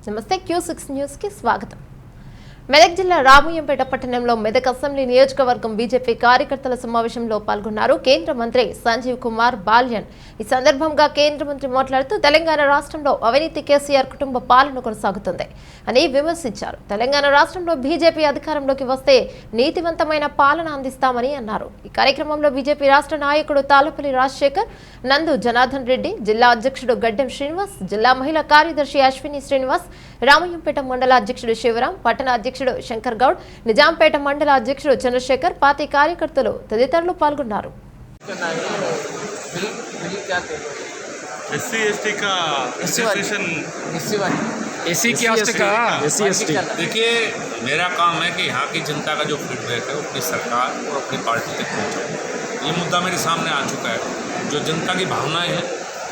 నమస్తే Q6 news కి స్వాగతం. మెదక్ జిల్లా రామయ్యంపేట పట్టణంలో మెదక్ అసెంబ్లీ నియోజకవర్గం బీజేపీ కార్యకర్తల సమావేశంలో పాల్గొన్నారు కేంద్ర మంత్రి సంజీవ్ కుమార్ బాల్యన్. ఈ సందర్భంగా కేంద్ర మంత్రి మాట్లాడుతూ తెలంగాణ రాష్ట్రంలో అవినీతి కేసీఆర్ కుటుంబ పాలన కొనసాగుతుంది అని విమర్శించారు. తెలంగాణ రాష్ట్రంలో బీజేపీ అధికారంలోకి వస్తే నీతివంతమైన పాలన అందిస్తామని అన్నారు. ఈ కార్యక్రమంలో బీజేపీ రాష్ట్ర నాయకుడు తాళపల్లి రాజశేఖర్, నందు జనార్దన్ రెడ్డి, జిల్లా అధ్యక్షుడు గడ్డెం శ్రీనివాస్, జిల్లా మహిళా కార్యదర్శి అశ్విని శ్రీనివాస్, రామయ్యంపేట మండల అధ్యక్షుడు శివరాం, పట్టణ అధ్యక్షుడు శంకర్ గౌడ్, నిజాంపేట మండల అధ్యక్షుడు చంద్రశేఖర్, పార్టీ కార్యకర్తలు తదితరులు పాల్గొన్నారు. देखिए, मेरा काम है कि यहाँ की जनता का जो फीडबैक है अपनी सरकार और अपनी पार्टी तक पहुँचाए। ये मुद्दा मेरे सामने आ चुका है। जो जनता की भावनाएं हैं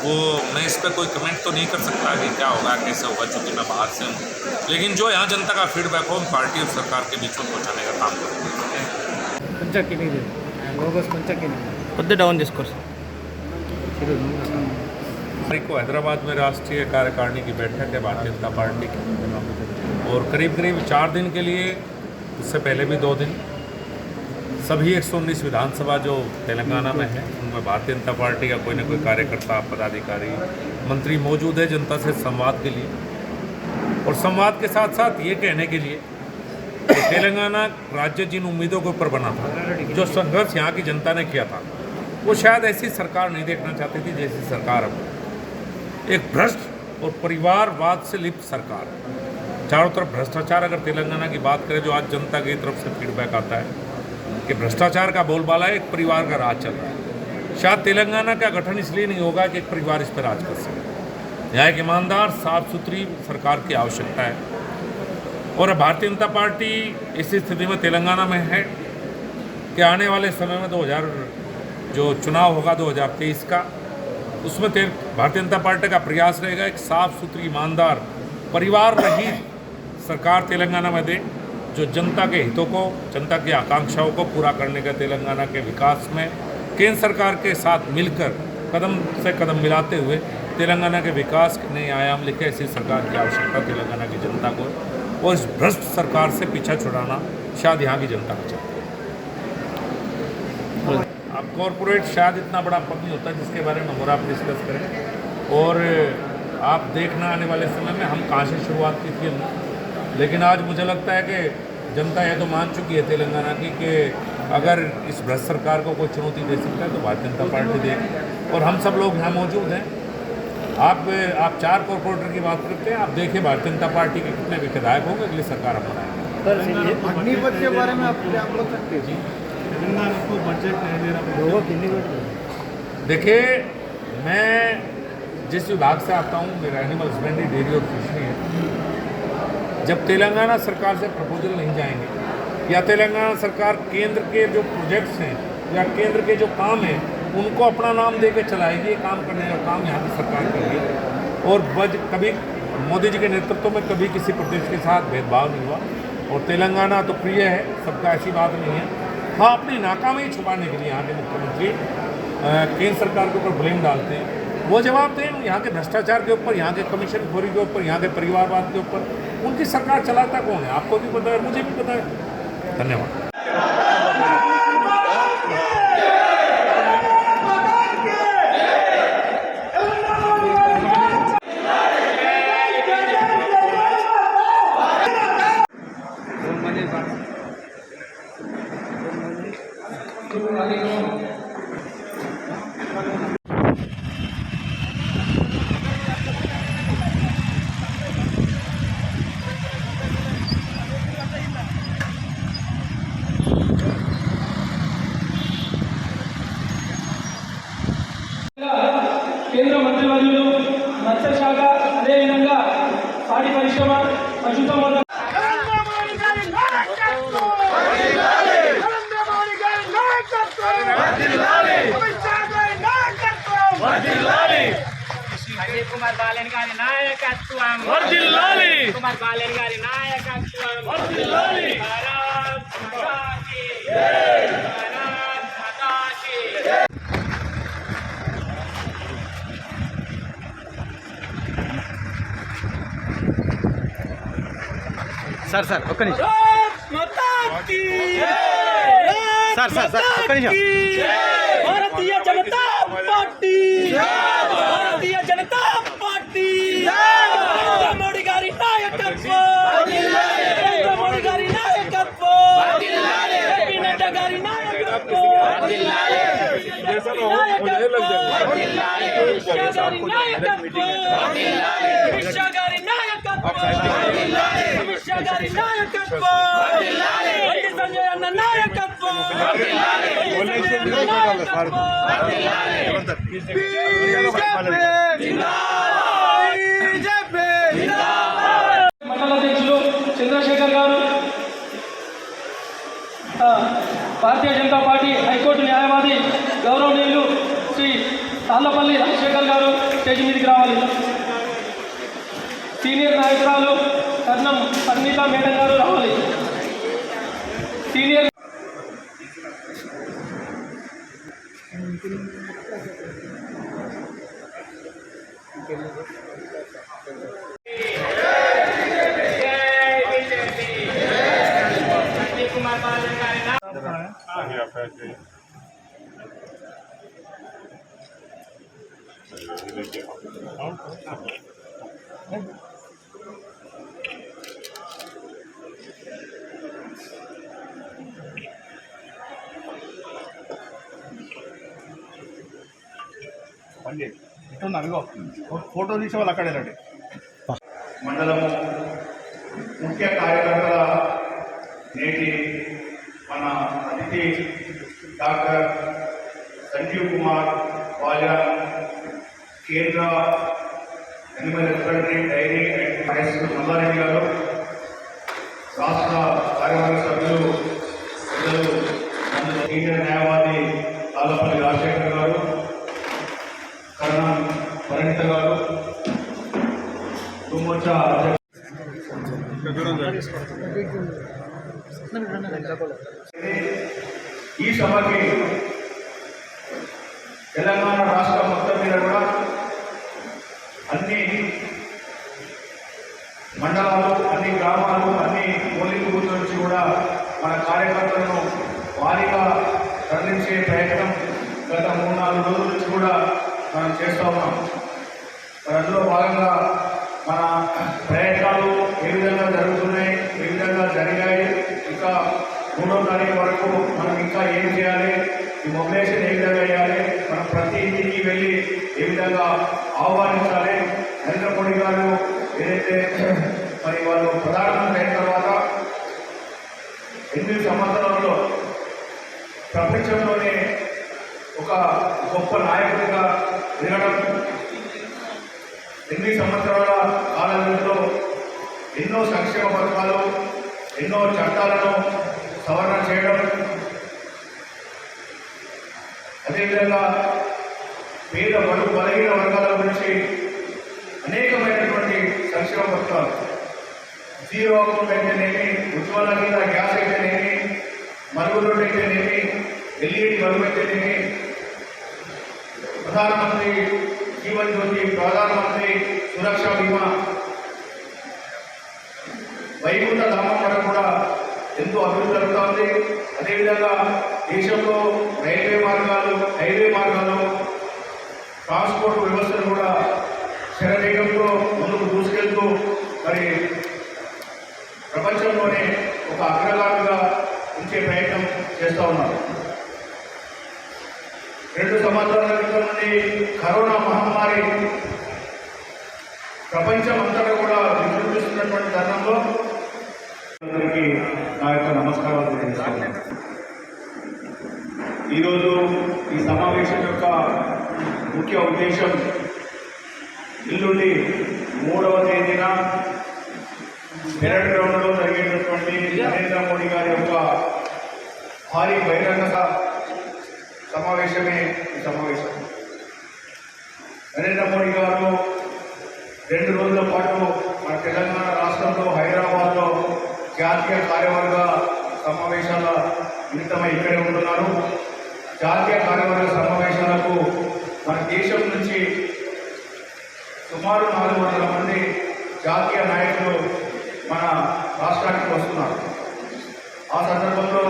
वो मैं इस पर कोई कमेंट तो नहीं कर सकता कि क्या होगा कैसे होगा, चूँकि मैं बाहर से हूँ, लेकिन जो यहाँ जनता का फीडबैक हो पार्टी और सरकार के बीच में पहुँचाने का काम करूँगा। को हैदराबाद में राष्ट्रीय कार्यकारिणी की बैठक है भारतीय जनता पार्टी की, और करीब 4 दिन के लिए, उससे पहले भी 2 दिन, सभी 119 विधानसभा जो तेलंगाना में है उनमें भारतीय जनता पार्टी का कोई न कोई कार्यकर्ता, पदाधिकारी, मंत्री मौजूद है जनता से संवाद के लिए, और संवाद के साथ साथ ये कहने के लिए कि तेलंगाना राज्य जिन उम्मीदों के ऊपर बना था, जो संघर्ष यहाँ की जनता ने किया था, वो शायद ऐसी सरकार नहीं देखना चाहती थी जैसी सरकार अब एक भ्रष्ट और परिवारवाद से लिप्त सरकार, चारों तरफ भ्रष्टाचार। अगर तेलंगाना की बात करें, जो आज जनता की तरफ से फीडबैक आता है कि भ्रष्टाचार का बोलबाला है, एक परिवार का राज चल रहा है। शायद तेलंगाना का गठन इसलिए नहीं होगा कि एक परिवार इस पर राज कर सके। यहाँ एक ईमानदार, साफ सुथरी सरकार की आवश्यकता है, और भारतीय जनता पार्टी इसी स्थिति में तेलंगाना में है कि आने वाले समय में 2000 जो चुनाव होगा 2023 का, उसमें भारतीय जनता पार्टी का प्रयास रहेगा एक साफ सुथरी, ईमानदार, परिवार रहित सरकार तेलंगाना में दे, जो जनता के हितों को, जनता की आकांक्षाओं को पूरा करने का तेलंगाना के विकास में केंद्र सरकार के साथ मिलकर कदम से कदम मिलाते हुए तेलंगाना के विकास के नए आयाम लिखे, ऐसी सरकार की आवश्यकता तेलंगाना की जनता को, और इस भ्रष्ट सरकार से पीछा छुड़ाना शायद यहाँ की जनता को चाहती है। अब कॉरपोरेट शायद इतना बड़ा पद नहीं होता जिसके बारे में और आप डिस्कस करें, और आप देखना आने वाले समय में हम कहाँ से शुरुआत की थी, लेकिन आज मुझे लगता है कि जनता यह तो मान चुकी है तेलंगाना की कि अगर इस भ्रष्ट सरकार को कोई चुनौती दे सकता है तो भारतीय जनता पार्टी देगी, और हम सब लोग यहाँ मौजूद हैं। आप 4 कॉरपोरेटर की बात करते हैं, आप देखिए भारतीय जनता पार्टी के कितने विधायक होंगे, अगली सरकार हम बनाएंगे। अग्निपथ के बारे में आप क्या बोल सकते हैं? को बजट नहीं दे रहा। देखिए, मैं जिस विभाग से आता हूँ, मेरा एनिमल हस्बेंड्री, डेयरी और फिशरी है। जब तेलंगाना सरकार से प्रपोजल नहीं जाएंगे, या तेलंगाना सरकार केंद्र के जो प्रोजेक्ट्स हैं या केंद्र के जो काम हैं उनको अपना नाम दे के चलाएगी, ये काम करने का काम यहाँ की सरकार करेगी। और कभी मोदी जी के नेतृत्व में कभी किसी प्रदेश के साथ भेदभाव नहीं हुआ, और तेलंगाना तो प्रिय है सबका, ऐसी बात नहीं है। हाँ, अपनी नाकामी छुपाने के लिए यहाँ के मुख्यमंत्री केंद्र सरकार के ऊपर ब्लेम डालते हैं, वो जवाब दें यहाँ के भ्रष्टाचार के ऊपर, यहाँ के कमीशन खोरी के ऊपर, यहाँ के परिवारवाद के ऊपर। उनकी सरकार चलाता कौन है, आपको भी पता है, मुझे भी पता है। धन्यवाद। కేంద్ర మంత్రివర్యులు మత్స్య శాఖ, అదేవిధంగా పాడి పరిశ్రమ, పశుసంవర్ధక కుమార్ బాలన్ గారి నాయకత్వం వర్ధిల్లాలి, కుమార్ బాలన్ గారి నాయకత్వం వర్ధిల్లాలి। భారత్ మాతా కీ జై, భారత్ మాతా కీ జై। సార్ సార్ ఒక్క నిమిషం సార్ సార్ సార్ ఒక్క నిమిషం భారతీయ జనతా పార్టీ భారతీయ జనతా పార్టీ నరేంద్ర మోడీ గారి నాయకత్వం నరేంద్ర మోడీ గారి నాయకత్వం జేపీ నడ్డా గారి నాయకత్వం అమిత్ షా గారి నాయకత్వం అమిత్ షా గారి నాయకత్వం బండి సంజయ్ అన్న నాయకత్వం మండల అధ్యక్షులు చంద్రశేఖర్ గారు, భారతీయ జనతా పార్టీ హైకోర్టు న్యాయవాది గౌరవనీయులు శ్రీ తాళ్లపల్లి రాజశేఖర్ గారు స్టేజ్ మీదకి రావాలి. సీనియర్ నాయకురాలు కర్ణం పరిణీత మేడం గారు రావాలి. సీనియర్ కుమార్ బాలన్ గారి ఇట్లా అదిగో ఫోటో తీసే వాళ్ళు అక్కడ వెళ్ళండి. మండలము ముఖ్య కార్యకర్తల నేటి మన అతిథి డాక్టర్ సంజీవ్ కుమార్ బాల్యాన్, కేంద్ర animal husbandry dairy and forest Mallareddy గారు, రాష్ట్ర కార్యవర్గ సభ్యులు పెద్దలు సీనియర్ న్యాయవాది తాళ్లపల్లి రాజశేఖర్ గారు, కర్ణం పరిణిత గారు, తుమ్మొచ్చా ఈ సభకి తెలంగాణ రాష్ట్రం మొత్తం మీద కూడా అన్ని మండలాలు, అన్ని గ్రామాలు, అన్ని పోలింగ్ బూత్ నుంచి కూడా మన కార్యకర్తలను భారీగా తరలించే ప్రయత్నం గత 3-4 రోజుల నుంచి కూడా మనం చేస్తూ ఉన్నాం. మరి అందులో భాగంగా మన ప్రయత్నాలు ఏ విధంగా జరుగుతున్నాయి, ఏ విధంగా జరిగాయి, ఇంకా 3వ తారీఖు వరకు మనం ఇంకా ఏం చేయాలి, ఈ మొబిలైజేషన్ ఏ విధంగా చేయాలి, మనం ప్రతి ఇంటికి వెళ్ళి ఏ విధంగా ఆహ్వానించాలి. నరేంద్ర మోడీ గారు ఏదైతే మరి వాళ్ళు ప్రధానమంత్రి అయిన తర్వాత 8 సంవత్సరాల్లో ప్రపంచంలోనే ఒక గొప్ప నాయకుడిగా ఎదగడం, 8 సంవత్సరాల కాలంలో ఎన్నో సంక్షేమ పథకాలు, ఎన్నో చట్టాలను సవరణ చేయడం, అదేవిధంగా పేద బలహీన వర్గాల గురించి అనేకమైనటువంటి సంక్షేమ పథకాలు, జీరో అకౌంట్ అయితేనేమి, ఉజ్వల మీద గ్యాస్ అయితేనేమి, మరుగుదొడ్డు అయితేనేమి, ఎల్ఈడి బల్బు అయితేనేమి, ప్రధానమంత్రి జీవన్ జ్యోతి, ప్రధానమంత్రి సురక్ష బీమా, వైకుంఠ ధామం వరకు కూడా ఎంతో అభివృద్ధి జరుగుతుంది. అదేవిధంగా దేశంలో రైల్వే మార్గాలు, హైవే మార్గాలు, ట్రాన్స్పోర్ట్ వ్యవస్థను కూడా శరవేగంతో ముందుకు దూసుకెళ్తూ మరి ప్రపంచంలోనే ఒక అగ్రగామిగా ఉంచే ప్రయత్నం చేస్తూ ఉన్నారు. 2 సంవత్సరాల క్రితం నుండి కరోనా మహమ్మారి ప్రపంచం అంతటా కూడా విజృంభిస్తున్నటువంటి తరుణంలో అందరికీ నా యొక్క నమస్కారాలు తెలియజేస్తున్నాను. ఈరోజు ఈ సమావేశం యొక్క ముఖ్య ఉద్దేశం ఎల్లుండి 3వ తేదీన పెరడ్ గ్రౌండ్లో జరిగేటటువంటి నరేంద్ర మోడీ గారి యొక్క భారీ బహిరంగ సమావేశమే ఈ సమావేశం. నరేంద్ర మోడీ గారు 2 రోజుల పాటు మన తెలంగాణ రాష్ట్రంలో హైదరాబాద్లో జాతీయ కార్యవర్గ సమావేశాల నిమిత్తమై ఇక్కడే ఉంటున్నారు. జాతీయ కార్యవర్గ సమావేశాలకు మన దేశం నుంచి సుమారు 400 మంది జాతీయ నాయకులు మన రాష్ట్రానికి వస్తున్నారు. ఆ సందర్భంలో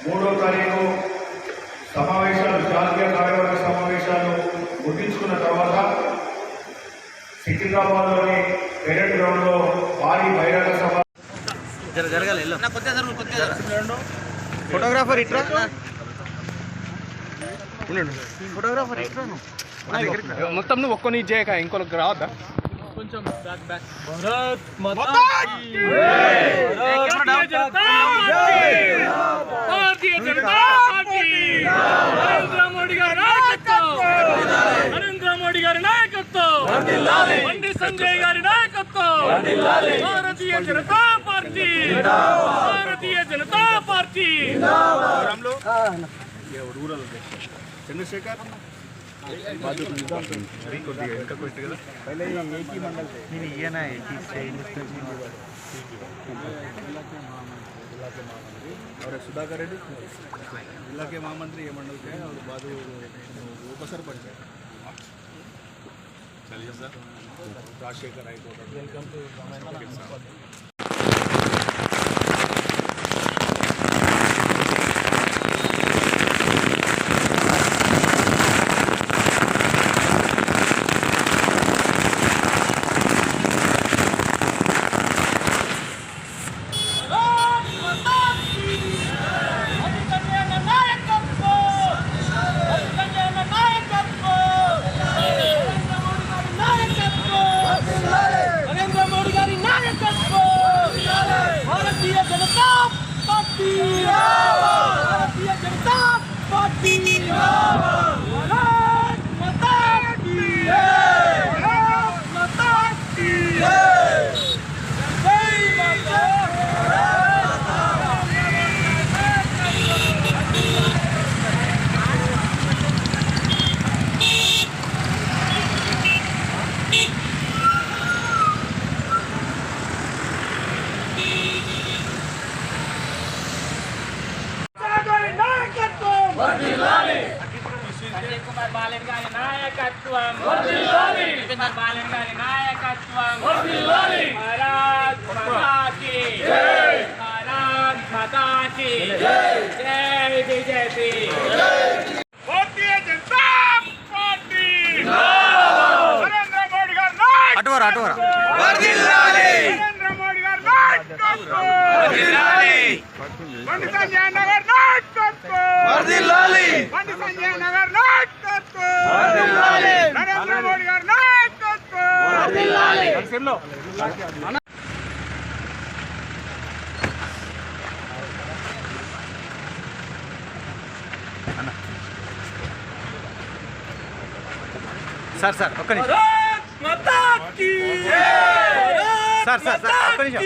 3వ తారీఖు సమావేశాలు, జాతీయ కార్యవర్గ సమావేశాలు ముగించుకున్న తర్వాత సికింద్రాబాద్లోని పెరేడ్ గ్రౌండ్లో భారీ బహిరంగ సభ. ఫోటోగ్రాఫర్ ఇట్రా, ఫోటోగ్రాఫర్ ఇట్రా, మొత్తం నువ్వు ఒక్కని చేయక ఇంకొకరికి రావద్దా? కొంచెం బ్యాక్. భారత్ మాతా కీ भारतीय जनता पार्टी नरेंद्र मोदी గారి నాయకత్వం, నరేంద్ర మోడీ గారి నాయకత్వం, బండి సంజయ్ గారి నాయకత్వం, Bharatiya Janata party, Bharatiya Janata party. Rural Chandrasekhar पहले एक ही मंडल थे, नहीं ये ना एक ही और सुधाकर रेड्डी जिला के महामंत्री ये मंडल के हैं और बाद उप सरपंच है. चलिए sir, Rajashekhar high court, welcome to Bharatiya Janata party, भारतीय जनता पार्टी, भारत माता की, भारत माता की जय माता. సంజయ్ కుమార్ బాలన్ గారి నాయకత్వం, కుమార్ బాలన్ గారి నాయకత్వం, భారత్ మాతా కీ జై, భారత్ మాతా కీ జై, బీజేపీ. భారతీయ జనతా పార్టీ, నరేంద్ర మోడీ గారి నాయకత్వం, నరేంద్ర మోడీ గారి నాయకత్వం, బండి సంజయ్ నగర్ నాయకత్వం, బండి సంజయ్ నగర్ నాయకత్వం, నరేంద్ర మోడీ గారి నాయకత్వం. సార్ సార్ ఒక్క నిమిషం. भारत माता की సార్ సార్ సార్ ఒక్క నిమిషం.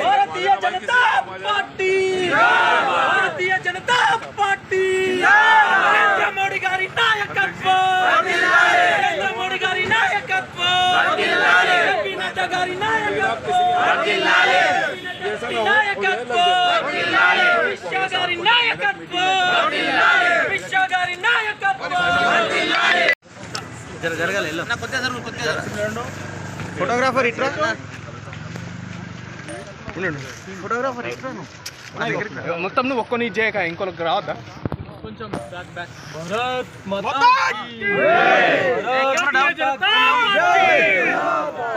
भारतीय जनता पार्टी, भारतीय जनता पार्टी, नरेंद्र मोदी गारी नायकत्व, नरेंद्र मोदी गारी नायकत्व, जेपी नड्डा गारी नायकत्व, नायकत्व, विश्व गारी नायकत्व, विश्व गारी नायकत्व. జరగాలి ఫోటోగ్రాఫర్ ఇట్రా, ఫోటోగ్రాఫర్ ఇట్రా, మొత్తం నువ్వు ఒక్కని చేయక ఇంకొకరికి రావద్దా? కొంచెం బ్యాక్. భారత్ మాతా కీ,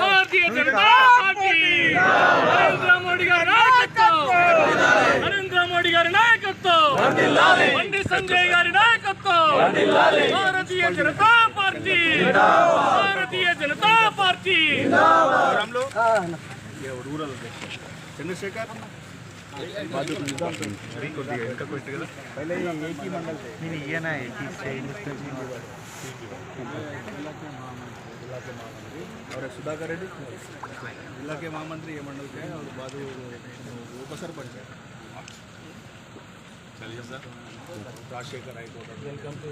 भारतीय जनता पार्टी, नरेंद्र मोदी గారి నాయకత్వం, నరేంద్ర మోడీ గారి నాయకత్వం, బండి సంజయ్ గారి నాయకత్వం, Bharatiya Janata party, Bharatiya Janata party. Rural Chandrasekhar पहले एक ही मंडल थे, नहीं ये ना एक ही और सुधाकर रेड्डी जिला के महामंत्री ये मंडल के हैं और बाद उप सरपंच है. चलिए sir, Rajashekhar high court, welcome to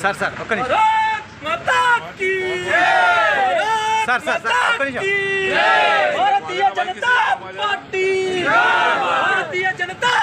sir sir ఒక్క నిమిషం. भारत माता की, సార్ సార్ సార్ ఒక్క నిమిషం. भारतीय जनता पार्टी, भारतीय जनता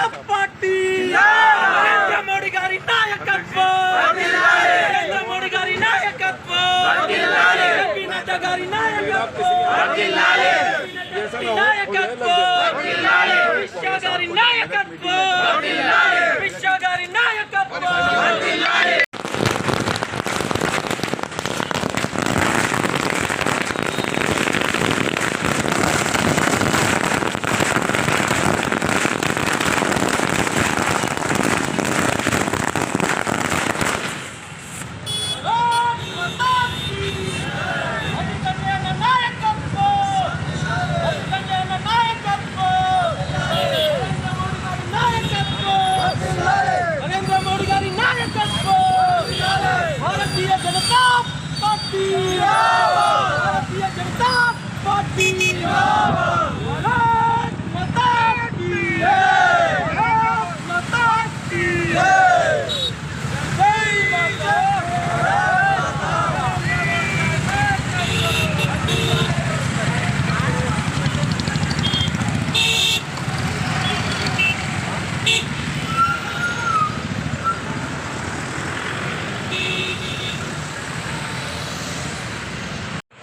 నరేంద్ర మోడీ గారి నాయకత్వం భారతీయ జనతా పార్టీ భారతీయ జనతా పార్టీ భారత్ మాతా కీ భారత్ మాతా కీ జై మాతా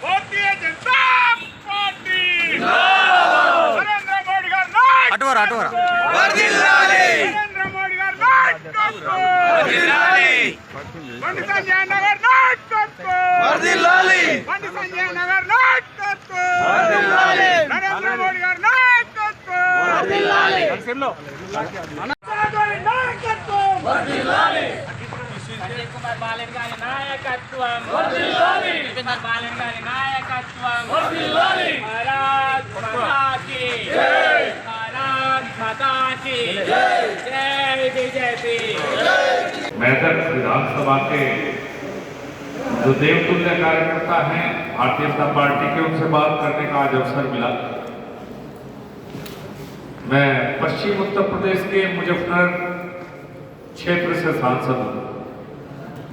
भारतीय जनता पार्टी नरेंद्र मोदी गारी नायकत्व नरेंद्र मोदी गारी नायकत्व బండి సంజయ్ నగర్ నాయకత్వ బండి సంజయ్ నగర్ నాయకత్వ నరేంద్ర మోడీ గారి నాయకత్వ సంజయ్ కుమార్ బాలన్ గారి నాయకత్వం కుమార్ బాలన్ గారి నాయకత్వం భారత్ మాతా కీ భారత్ మాతా కీ జై बीजेपी मेदक विधानसभा के जो देवतुल्य कार्यकर्ता हैं भारतीय जनता पार्टी के, उनसे बात करने का आज अवसर मिला। मैं पश्चिम उत्तर प्रदेश के मुजफ्फरनगर क्षेत्र से सांसद हूँ।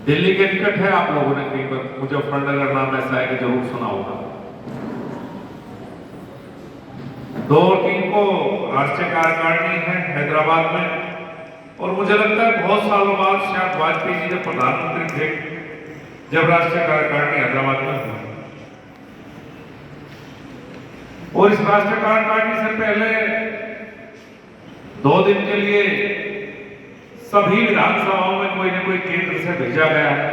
दिल्ली के निकट है, आप लोगों ने कहीं पर मुजफ्फरनगर नाम ऐसा है कि जरूर सुना होगा। 2 और 3 को राष्ट्रीय कार्यकारिणी है हैदराबाद में, और मुझे लगता है बहुत सालों बाद शायद वाजपेयी जी जब प्रधानमंत्री थे जब राष्ट्रीय कार्यकारिणी हैदराबाद में हुई, और इस राष्ट्रीय कार्यकारिणी से पहले 2 दिन के लिए सभी विधानसभाओं में कोई न कोई केंद्र से भेजा गया है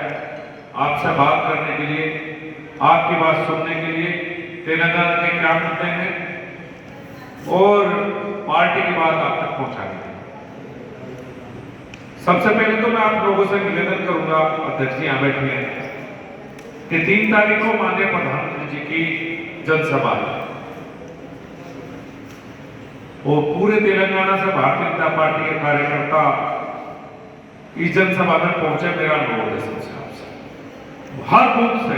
आपसे बात करने के लिए, आपकी बात सुनने के लिए, तेलंगाना के क्या मुद्दे हैं और पार्टी की बात आप तक पहुंचाने के लिए। सबसे पहले तो मैं आप लोगों से निवेदन करूंगा, अध्यक्ष जी यहाँ बैठे हैं, कि 3 तारीख को माननीय प्रधानमंत्री जी की जनसभा है। वो पूरे तेलंगाना से भारतीय जनता पार्टी के कार्यकर्ता इस जनसभा में पहुंचे। मेरा अनुरोध है सबसे, आपसे हर बूथ से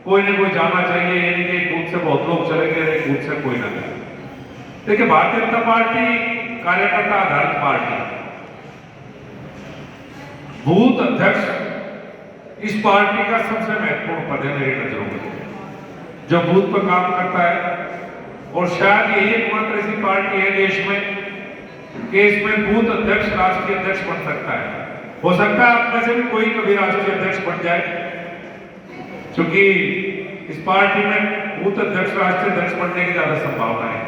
कोई न कोई जाना चाहिए, यानी कि एक बूथ से बहुत लोग चलेंगे, एक बूथ से कोई ना जाए। देखिए, भारतीय जनता पार्टी कार्यकर्ता आधारित पार्टी, बूथ अध्यक्ष इस पार्टी का सबसे महत्वपूर्ण पद है मेरी नजरों में, जो बूथ पर काम करता है। और शायद ये एकमात्र ऐसी पार्टी है देश में कि इसमें बूथ अध्यक्ष राष्ट्रीय अध्यक्ष बन सकता है। हो सकता है आप में से भी कोई कभी राष्ट्रीय अध्यक्ष बन जाए, क्योंकि इस पार्टी में बूथ अध्यक्ष राष्ट्रीय अध्यक्ष बनने की ज्यादा संभावना है।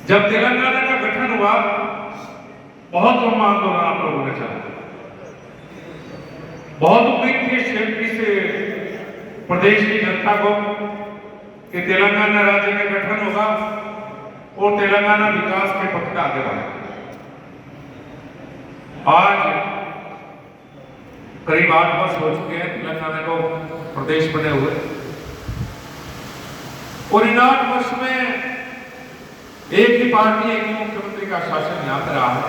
जब तेलंगाना का गठन हुआ, बहुत लंबा आंदोलन आप लोगों ने चला, बहुत उम्मीद थी क्षेत्र से प्रदेश की जनता को कि तेलंगाना राज्य में गठन होगा और तेलंगाना विकास के पथ पे आगे बढ़ेगा। आज करीब 8 वर्ष हो चुके हैं तेलंगाना को प्रदेश बने हुए, और इन 8 वर्ष में एक ही पार्टी, एक ही मुख्यमंत्री का शासन यहाँ पे रहा है,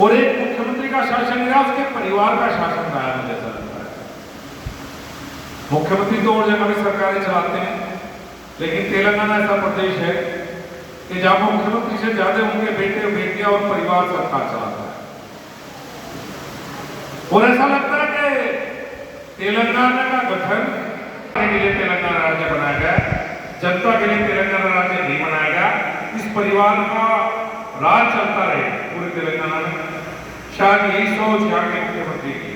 और एक मुख्यमंत्री का शासन रहा, उसके परिवार का शासन रहा है। मुझे ऐसा लगता है मुख्यमंत्री तो और जगह भी सरकारें चलाते हैं, लेकिन तेलंगाना ऐसा प्रदेश है कि जहां मुख्यमंत्री से ज्यादा उनके बेटे और बेटियां और परिवार सरकार चलाता है। और ऐसा लगता है कि तेलंगाना का गठन के लिए तेलंगाना राज्य बनाया गया, जनता के लिए तेलंगाना राज्य नहीं बनाया गया। इस परिवार का राज चलता रहे पूरे तेलंगाना में, शायद यही सोच यहाँ के मुख्यमंत्री की।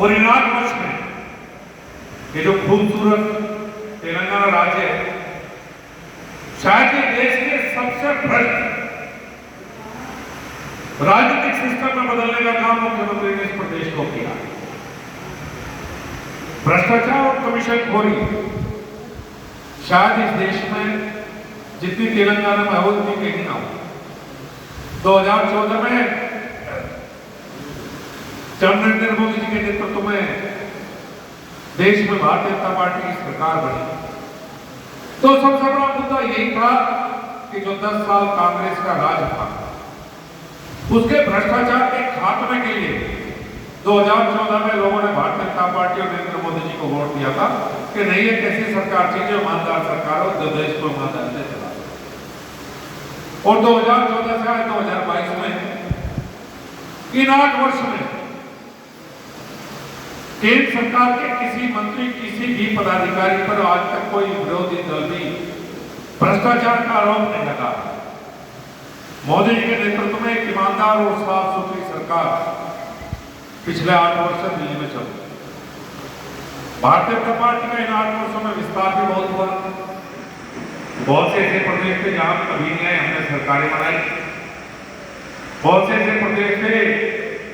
और इन 8 वर्ष में ये जो खूबसूरत तेलंगाना राज्य है, शायद ये देश के सबसे भ्रष्ट राजनीतिक सिस्टम में बदलने का काम मुख्यमंत्री ने इस प्रदेश को किया। भ्रष्टाचार और कमीशनखोरी शायद इस देश में जितनी तेलंगाना में हो उतनी कहीं ना हो। 2014 में जब नरेंद्र मोदी जी के नेतृत्व में देश में भारतीय जनता पार्टी की सरकार बनी तो सबसे बड़ा मुद्दा यही था कि जो 10 साल कांग्रेस का राज था उसके भ्रष्टाचार के खात्मे के लिए 2014 में लोगों ने भारतीय जनता पार्टी और नरेंद्र मोदी जी को वोट दिया था कि नहीं एक ऐसी सरकार चाहिए ईमानदार सरकार हो जो देश को ईमानदारी से चला। और 2014 से 2022 में इन 8 वर्ष में केंद्र सरकार के किसी मंत्री किसी भी पदाधिकारी पर आज तक कोई विरोधी दल भी भ्रष्टाचार का आरोप नहीं लगा। मोदी जी के नेतृत्व में एक ईमानदार और साफ सुथरी सरकार पिछले 8 वर्ष से दिल्ली में चल रही। भारतीय जनता पार्टी का इन 8 वर्षों में विस्तार भी बहुत हुआ। बहुत से ऐसे प्रदेश थे जहां कभी नहीं आए, हमने सरकारें बनाई। बहुत से ऐसे प्रदेश थे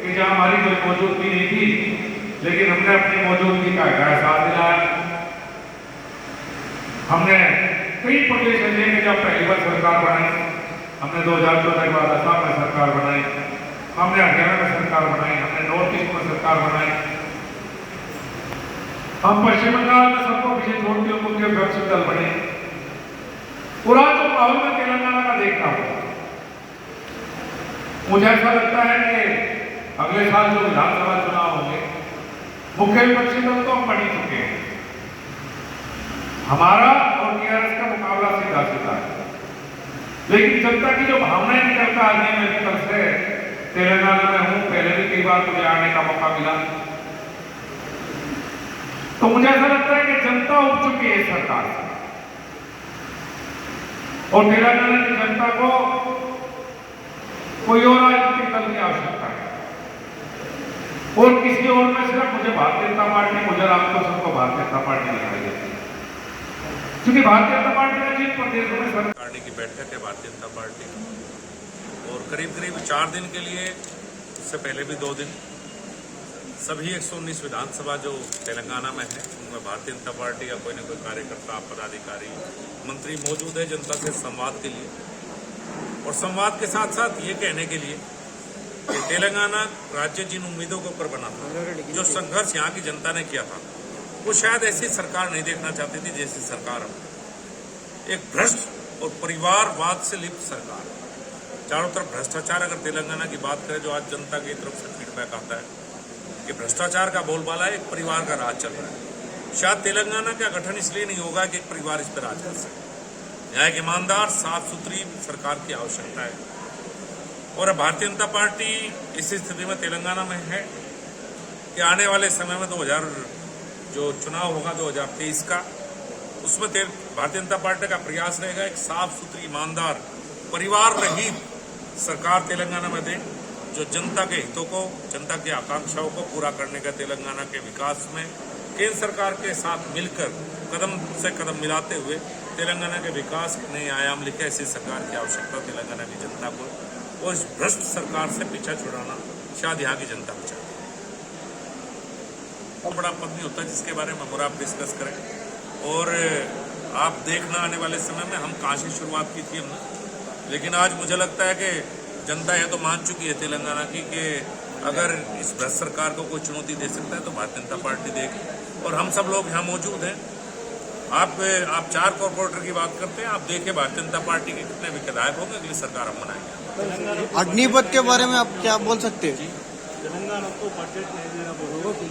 कि जहां हमारी कोई मौजूदगी नहीं थी लेकिन हमने अपनी मौजूदगी का एहसास दिलाया। हमने कई प्रदेश ऐसे हैं जब पहली बार सरकार बनाई, हमने 2014 के बाद असम में सरकार बनाई, हमने हरियाणा में सरकार बनाई, हमने नॉर्थ ईस्ट में सरकार बनाई, हम पश्चिम बंगाल में सबको पीछे छोड़ के उनके विपक्षी दल बने। पूरा जो माहौल में तेलंगाना का देख रहा हूं, मुझे ऐसा लगता है कि अगले साल जो विधानसभा चुनाव होंगे मुख्य विपक्षी दल तो हम बन ही चुके हैं। हमारा और टीआरएस का मुकाबला सीधा सीधा है, लेकिन जनता की जो भावनाएं निकलता आदमी में कल से तेलंगाना में हूं, पहले भी कई बार मुझे आने का मौका मिला, तो मुझे ऐसा लगता है कि जनता उठ चुकी है सरकार से और तेलंगाना की जनता को कोई और राजनीतिक दल की आवश्यकता है और किसी और में सिर्फ मुझे भारतीय जनता पार्टी, मुझे आपको सबको भारतीय जनता पार्टी दिखाई देती है, क्योंकि भारतीय जनता पार्टी ने जिन प्रदेशों में सरकार की बैठक है भारतीय जनता पार्टी की और करीब 4 दिन के लिए, उससे पहले भी 2 दिन, सभी 119 विधानसभा जो तेलंगाना में है उनमें भारतीय जनता पार्टी का कोई न कोई कार्यकर्ता, पदाधिकारी, मंत्री मौजूद है जनता से संवाद के लिए और संवाद के साथ साथ ये कहने के लिए कि तेलंगाना राज्य जिन उम्मीदों के ऊपर बना था, जो संघर्ष यहाँ की जनता ने किया था, वो शायद ऐसी सरकार नहीं देखना चाहती थी जैसी सरकार अब एक भ्रष्ट और परिवारवाद से लिप्त सरकार, चारों तरफ भ्रष्टाचार। अगर तेलंगाना की बात करें जो आज जनता की तरफ से फीडबैक आता है कि भ्रष्टाचार का बोलबाला है, एक परिवार का राज चल रहा है। शायद तेलंगाना का गठन इसलिए नहीं होगा कि एक परिवार इस पर राज कर सके। यहाँ एक ईमानदार साफ सुथरी सरकार की आवश्यकता है और भारतीय जनता पार्टी इस स्थिति में तेलंगाना में है कि आने वाले समय में 2000 जो चुनाव होगा 2023 का, उसमें भारतीय जनता पार्टी का प्रयास रहेगा एक साफ सुथरी, ईमानदार, परिवार रहित सरकार तेलंगाना में दे, जो जनता के हितों को, जनता की आकांक्षाओं को पूरा करने का तेलंगाना के विकास में केंद्र सरकार के साथ मिलकर कदम से कदम मिलाते हुए तेलंगाना के विकास के नए आयाम लिखे, ऐसी सरकार की आवश्यकता तेलंगाना की जनता को और इस भ्रष्ट सरकार से पीछा छुड़ाना शायद यहाँ की जनता को चाहती है। बड़ा पद नहीं होता जिसके बारे में हम आप डिस्कस करें और आप देखना आने वाले समय में हम कहाँ से शुरुआत की थी हमने, लेकिन आज मुझे लगता है कि जनता यह तो मान चुकी है तेलंगाना की कि अगर इस भ्रष्ट सरकार को कोई चुनौती दे सकता है तो भारतीय जनता पार्टी देगी और हम सब लोग यहाँ मौजूद हैं। आप 4 कॉर्पोरेटर की बात करते हैं, आप देखिए भारतीय जनता पार्टी के कितने विधायक होंगे, अगली सरकार हम बनाएंगे। अग्निपथ के बारे में आप क्या बोल सकते हैं? तेलंगाना को बजट नहीं देना बोलोगे?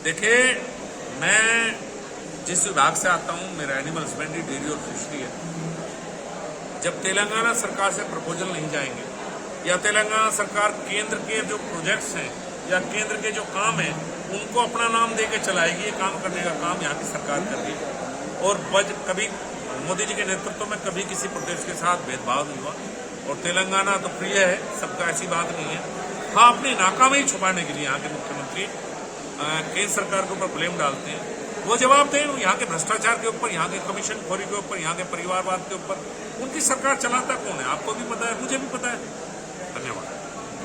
देखिए, मैं जिस विभाग से आता हूँ, मेरा एनिमल हस्बेंड्री, डेयरी और फिशरी है। जब तेलंगाना सरकार से प्रपोजल नहीं जाएंगे या तेलंगाना सरकार केंद्र के जो प्रोजेक्ट्स हैं या केंद्र के जो काम हैं उनको अपना नाम देके चलाएगी, ये काम करने का काम यहाँ की सरकार कर रही है और कभी मोदी जी के नेतृत्व में कभी किसी प्रदेश के साथ भेदभाव नहीं हुआ और तेलंगाना तो प्रिय है सबका, ऐसी बात नहीं है। हाँ, अपनी नाकामी छुपाने के लिए यहाँ के मुख्यमंत्री केंद्र सरकार के ऊपर ब्लेम डालते हैं, वो जवाब दें। यहाँ के भ्रष्टाचार के ऊपर, यहाँ के कमीशन खोरी के ऊपर, यहाँ के परिवारवाद के ऊपर उनकी सरकार चलाता कौन है? आपको भी पता है, मुझे भी पता है। धन्यवाद।